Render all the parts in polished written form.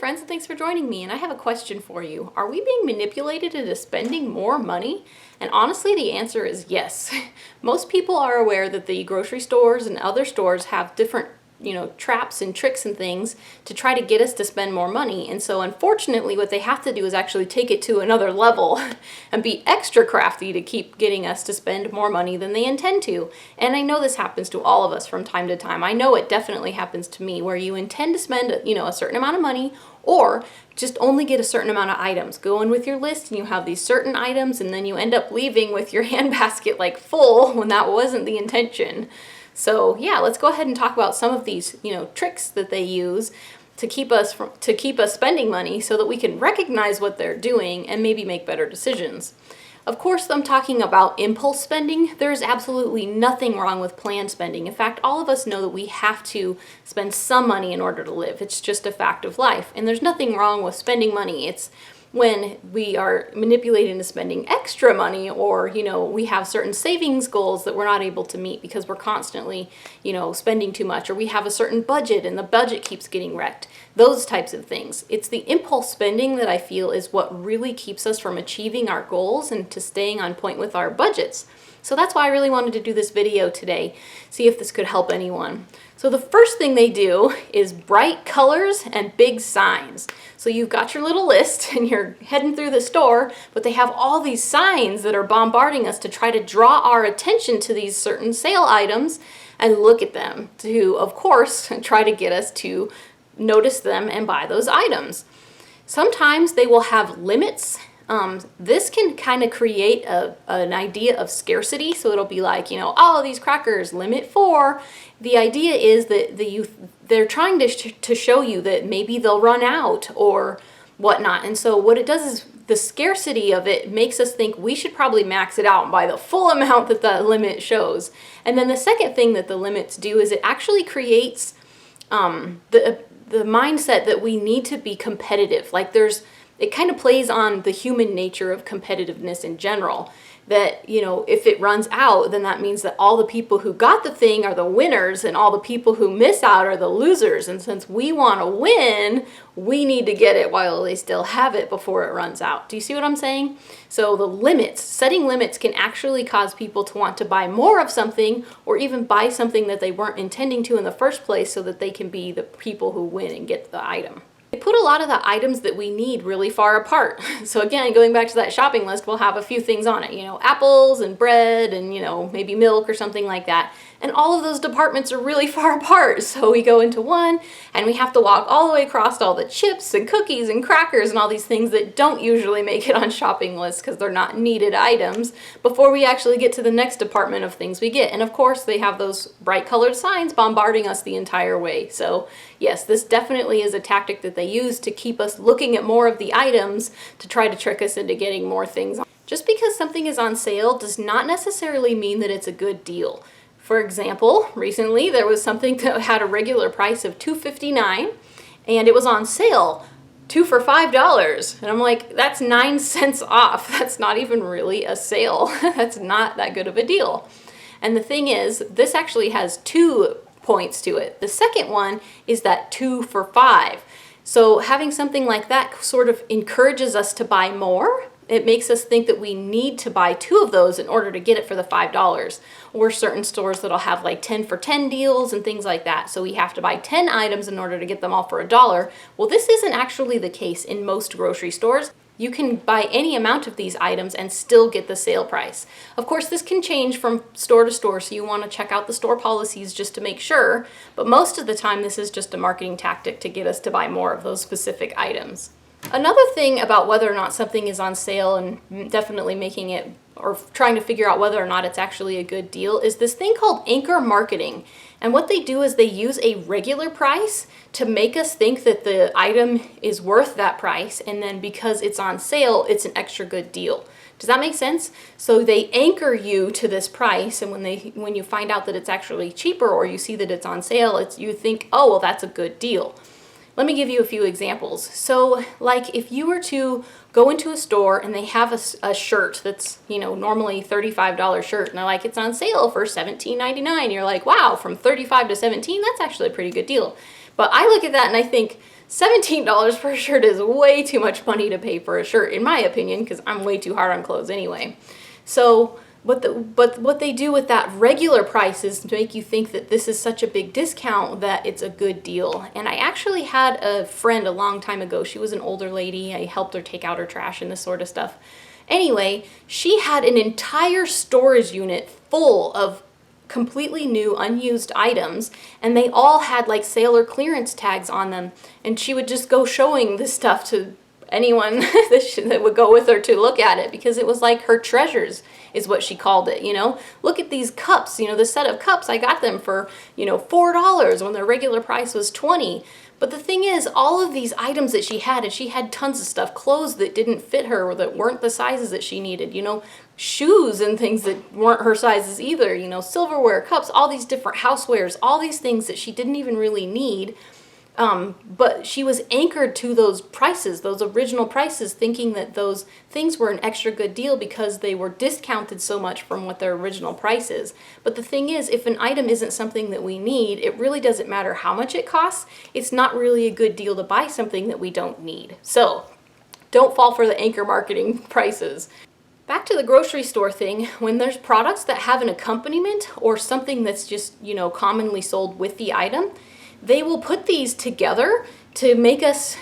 friends, and thanks for joining me. And I have a question for you. Are we being manipulated into spending more money? And honestly, the answer is yes. Most people are aware that the grocery stores and other stores have different traps and tricks and things to try to get us to spend more money. And so unfortunately, what they have to do is actually take it to another level and be extra crafty to keep getting us to spend more money than they intend to. And I know this happens to all of us from time to time. I know it definitely happens to me, where you intend to spend, a certain amount of money, or just only get a certain amount of items. Go in with your list and you have these certain items, and then you end up leaving with your handbasket like full when that wasn't the intention. So yeah, let's go ahead and talk about some of these, tricks that they use to keep us spending money so that we can recognize what they're doing and maybe make better decisions. Of course, I'm talking about impulse spending. There's absolutely nothing wrong with planned spending. In fact, all of us know that we have to spend some money in order to live. It's just a fact of life. And there's nothing wrong with spending money. It's when we are manipulated into spending extra money, or we have certain savings goals that we're not able to meet because we're constantly spending too much, or we have a certain budget and the budget keeps getting wrecked. Those types of things. It's the impulse spending that I feel is what really keeps us from achieving our goals and to staying on point with our budgets. So that's why I really wanted to do this video today, see if this could help anyone. So the first thing they do is bright colors and big signs. So you've got your little list and you're heading through the store, but they have all these signs that are bombarding us to try to draw our attention to these certain sale items and look at them to, of course, try to get us to notice them and buy those items. Sometimes they will have limits. This can kind of create an idea of scarcity. So it'll be like, oh, these crackers, limit 4. The idea is that they're trying to show you that maybe they'll run out or whatnot. And so what it does is the scarcity of it makes us think we should probably max it out and buy the full amount that the limit shows. And then the second thing that the limits do is it actually creates the mindset that we need to be competitive. Like it kind of plays on the human nature of competitiveness in general, that, if it runs out, then that means that all the people who got the thing are the winners and all the people who miss out are the losers. And since we want to win, we need to get it while they still have it before it runs out. Do you see what I'm saying? So setting limits can actually cause people to want to buy more of something, or even buy something that they weren't intending to in the first place, so that they can be the people who win and get the item. They put a lot of the items that we need really far apart. So again, going back to that shopping list, we'll have a few things on it, apples and bread and, maybe milk or something like that. And all of those departments are really far apart. So we go into one and we have to walk all the way across all the chips and cookies and crackers and all these things that don't usually make it on shopping lists because they're not needed items before we actually get to the next department of things we get. And of course, they have those bright colored signs bombarding us the entire way. So yes, this definitely is a tactic that they use to keep us looking at more of the items to try to trick us into getting more things. Just because something is on sale does not necessarily mean that it's a good deal. For example, recently there was something that had a regular price of $2.59 and it was on sale, 2 for $5. And I'm like, that's 9 cents off. That's not even really a sale. That's not that good of a deal. And the thing is, this actually has 2 points to it. The second one is that 2 for $5. So having something like that sort of encourages us to buy more. It makes us think that we need to buy 2 of those in order to get it for the $5. Or certain stores that'll have like 10 for 10 deals and things like that. So we have to buy 10 items in order to get them all for $1. Well, this isn't actually the case in most grocery stores. You can buy any amount of these items and still get the sale price. Of course, this can change from store to store, so you want to check out the store policies just to make sure. But most of the time, this is just a marketing tactic to get us to buy more of those specific items. Another thing about whether or not something is on sale and definitely making it or trying to figure out whether or not it's actually a good deal is this thing called anchor marketing. And what they do is they use a regular price to make us think that the item is worth that price, and then because it's on sale, it's an extra good deal. Does that make sense? So they anchor you to this price, and when you find out that it's actually cheaper or you see that it's on sale, you think, oh, well, that's a good deal. Let me give you a few examples. So like if you were to go into a store and they have a shirt that's, normally $35 shirt, and they're like, it's on sale for $17.99. You're like, wow, from $35 to $17, that's actually a pretty good deal. But I look at that and I think, $17 for a shirt is way too much money to pay for a shirt, in my opinion, because I'm way too hard on clothes anyway. So, but what they do with that regular price is to make you think that this is such a big discount that it's a good deal. And I actually had a friend a long time ago. She was an older lady. I helped her take out her trash and this sort of stuff. Anyway, she had an entire storage unit full of completely new unused items, and they all had like sale or clearance tags on them, and she would just go showing this stuff to anyone that would go with her to look at it, because it was like her treasures is what she called it. Look at these cups, the set of cups, I got them for $4 when their regular price was $20. But the thing is, all of these items that she had, and she had tons of stuff, clothes that didn't fit her or that weren't the sizes that she needed, shoes and things that weren't her sizes either, silverware, cups, all these different housewares, all these things that she didn't even really need. But she was anchored to those prices, those original prices, thinking that those things were an extra good deal because they were discounted so much from what their original price is. But the thing is, if an item isn't something that we need, it really doesn't matter how much it costs. It's not really a good deal to buy something that we don't need. So don't fall for the anchor marketing prices. Back to the grocery store thing, when there's products that have an accompaniment or something that's just, commonly sold with the item, they will put these together to make us,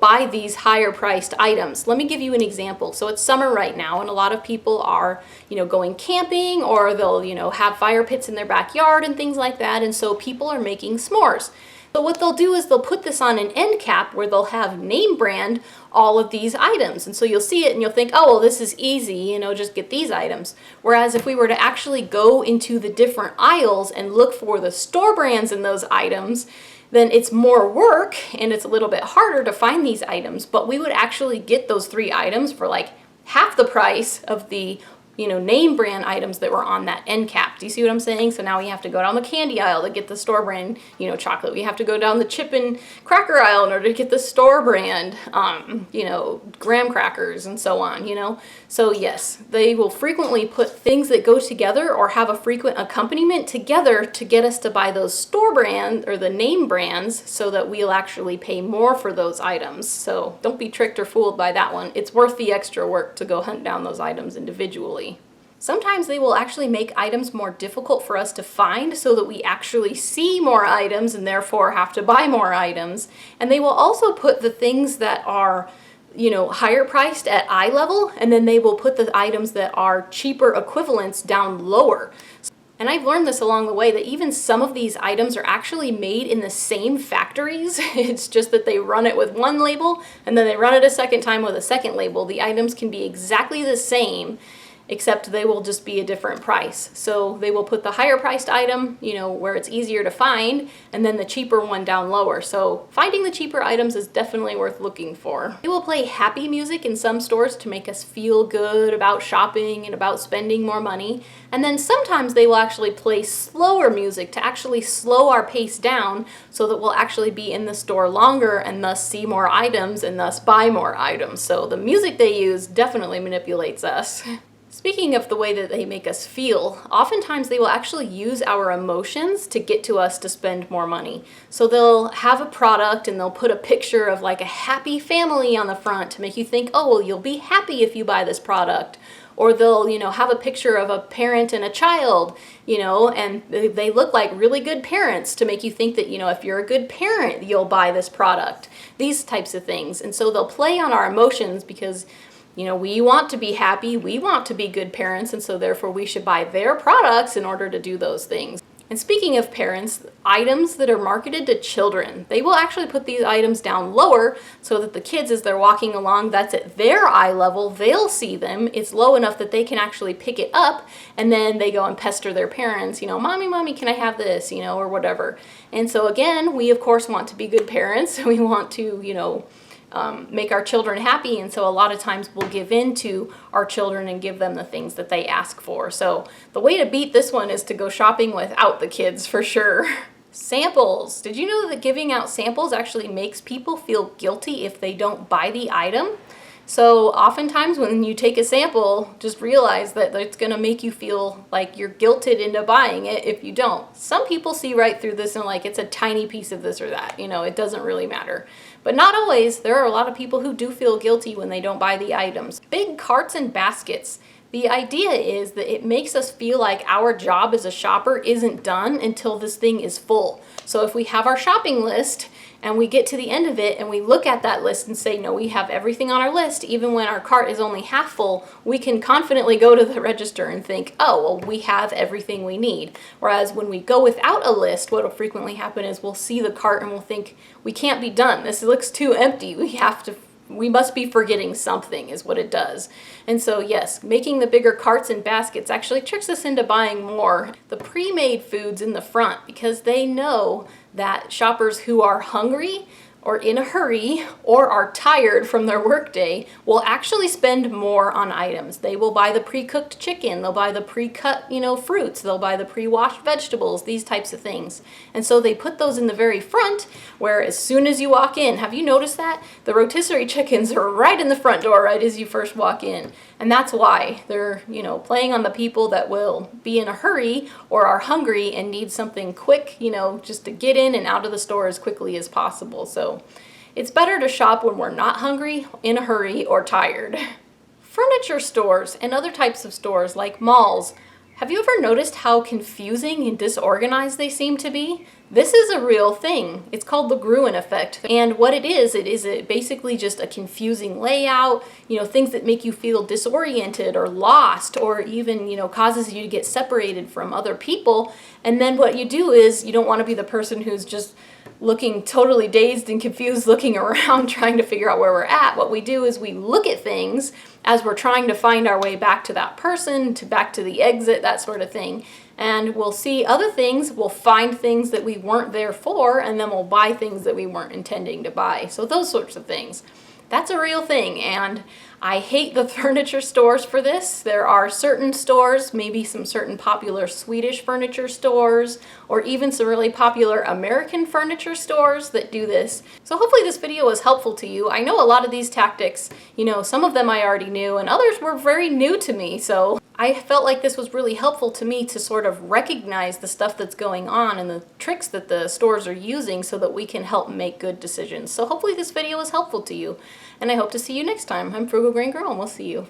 buy these higher priced items. Let me give you an example. So it's summer right now, and a lot of people are, going camping, or they'll, have fire pits in their backyard and things like that. And so people are making s'mores. So what they'll do is they'll put this on an end cap where they'll have name brand all of these items. And so you'll see it and you'll think, oh, well, this is easy, just get these items. Whereas if we were to actually go into the different aisles and look for the store brands in those items, then it's more work and it's a little bit harder to find these items. But we would actually get those 3 items for like half the price of the name brand items that were on that end cap. Do you see what I'm saying? So now we have to go down the candy aisle to get the store brand, chocolate. We have to go down the chip and cracker aisle in order to get the store brand, graham crackers and so on, So yes, they will frequently put things that go together or have a frequent accompaniment together to get us to buy those store brand or the name brands so that we'll actually pay more for those items. So don't be tricked or fooled by that one. It's worth the extra work to go hunt down those items individually. Sometimes they will actually make items more difficult for us to find so that we actually see more items and therefore have to buy more items. And they will also put the things that are, higher priced at eye level, and then they will put the items that are cheaper equivalents down lower. And I've learned this along the way that even some of these items are actually made in the same factories. It's just that they run it with one label and then they run it a second time with a second label. The items can be exactly the same, except they will just be a different price. So they will put the higher priced item, where it's easier to find, and then the cheaper one down lower. So finding the cheaper items is definitely worth looking for. They will play happy music in some stores to make us feel good about shopping and about spending more money. And then sometimes they will actually play slower music to actually slow our pace down so that we'll actually be in the store longer and thus see more items and thus buy more items. So the music they use definitely manipulates us. Speaking of the way that they make us feel, oftentimes they will actually use our emotions to get to us to spend more money. So they'll have a product and they'll put a picture of like a happy family on the front to make you think, oh, well, you'll be happy if you buy this product. Or they'll, have a picture of a parent and a child, and they look like really good parents to make you think that, if you're a good parent, you'll buy this product. These types of things. And so they'll play on our emotions because we want to be happy, we want to be good parents, and so therefore we should buy their products in order to do those things. And speaking of parents, items that are marketed to children, they will actually put these items down lower so that the kids, as they're walking along, that's at their eye level, they'll see them. It's low enough that they can actually pick it up, and then they go and pester their parents, mommy, can I have this, or whatever. And so again, we of course want to be good parents. We want to, make our children happy, and so a lot of times we'll give in to our children and give them the things that they ask for. So the way to beat this one is to go shopping without the kids for sure. Samples. Did you know that giving out samples actually makes people feel guilty if they don't buy the item? So oftentimes when you take a sample, just realize that it's going to make you feel like you're guilted into buying it if you don't. Some people see right through this and like it's a tiny piece of this or that, it doesn't really matter. But not always. There are a lot of people who do feel guilty when they don't buy the items. Big carts and baskets. The idea is that it makes us feel like our job as a shopper isn't done until this thing is full. So if we have our shopping list and we get to the end of it and we look at that list and say, no, we have everything on our list, even when our cart is only half full, we can confidently go to the register and think, oh, well, we have everything we need. Whereas when we go without a list, what will frequently happen is we'll see the cart and we'll think, we can't be done. This looks too empty. We must be forgetting something is what it does. And so yes, making the bigger carts and baskets actually tricks us into buying more. The pre-made foods in the front, because they know that shoppers who are hungry or in a hurry or are tired from their workday will actually spend more on items. They will buy the pre-cooked chicken, they'll buy the pre-cut, fruits, they'll buy the pre-washed vegetables, these types of things. And so they put those in the very front, where as soon as you walk in, have you noticed that? The rotisserie chickens are right in the front door right as you first walk in. And that's why they're, playing on the people that will be in a hurry or are hungry and need something quick, just to get in and out of the store as quickly as possible. So it's better to shop when we're not hungry, in a hurry, or tired. Furniture stores and other types of stores like malls. Have you ever noticed how confusing and disorganized they seem to be? This is a real thing. It's called the Gruen effect. And what it is basically just a confusing layout, things that make you feel disoriented or lost, or even, causes you to get separated from other people. And then what you do is you don't want to be the person who's just looking totally dazed and confused, looking around, trying to figure out where we're at. What we do is we look at things as we're trying to find our way back to that person, back to the exit, that sort of thing. And we'll see other things, we'll find things that we weren't there for, and then we'll buy things that we weren't intending to buy. So those sorts of things. That's a real thing, and I hate the furniture stores for this. There are certain stores, maybe some certain popular Swedish furniture stores, or even some really popular American furniture stores that do this. So hopefully this video was helpful to you. I know a lot of these tactics, some of them I already knew, and others were very new to me, so I felt like this was really helpful to me to sort of recognize the stuff that's going on and the tricks that the stores are using so that we can help make good decisions. So hopefully this video was helpful to you, and I hope to see you next time. I'm Frugal Green Girl, and we'll see you.